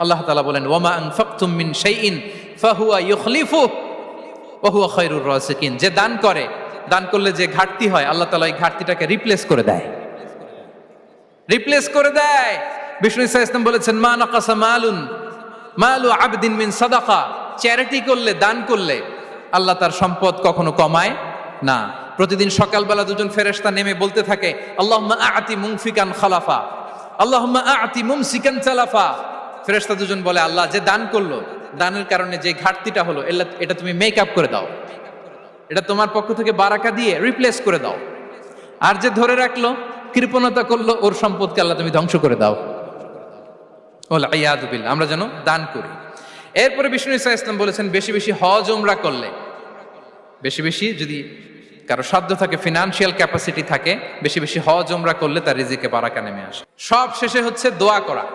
আল্লাহ তাআলা বলেন ওয়ামা আনফাকতুম মিন শাইইন ফাহুয়া ইউখলিফুহু ওয়া হুয়া খায়রুর রাসিকিন। যে দান করে, দান করলে যে ঘাটতি হয় আল্লাহ তাআলা এই ঘাটতিটাকে রিপ্লেস করে দেয়, রিপ্লেস করে দেয়। বিষ্ণু ইসা ইসলাম বলেছেন মা নাকাসা মালু আবদিন মিন সাদাকা। চ্যারিটি করলে, দান করলে আল্লাহ তার সম্পদ কখনো কমায় না। প্রতিদিন সকালবেলা দুজন ফেরেশতা নেমে বলতে থাকে আল্লাহুম্মা আ'তি মুনফিকান খালাফা, আল্লাহুম্মা আ'তি মুমসিকান তালাফা। ফেরেশতা দুজন বলে আল্লাহ, যে দান করলো, দানের কারণে যে ঘাটতিটা হলো এটা তুমি মেক আপ করে দাও, এটা তোমার পক্ষ থেকে বারাকা দিয়ে রিপ্লেস করে দাও। আর যে ধরে রাখলো, কৃপণতা করলো, ওর সম্পদকে আল্লাহ তুমি ধ্বংস করে দাও। ওয়াল ইয়াদু বিল্লাহ। আমরা যেন দান করি। এরপরে বিষ্ণু ইসা ইসলাম বলেছেন বেশি বেশি হজ উমরা করলে, বেশি বেশি যদি কারো সাধ্য থাকে, ফিনান্সিয়াল ক্যাপাসিটি থাকে, বেশি বেশি হজ উমরা করলে তার রিজিকে বারাকা নেমে আসে। সব শেষে হচ্ছে দোয়া করা।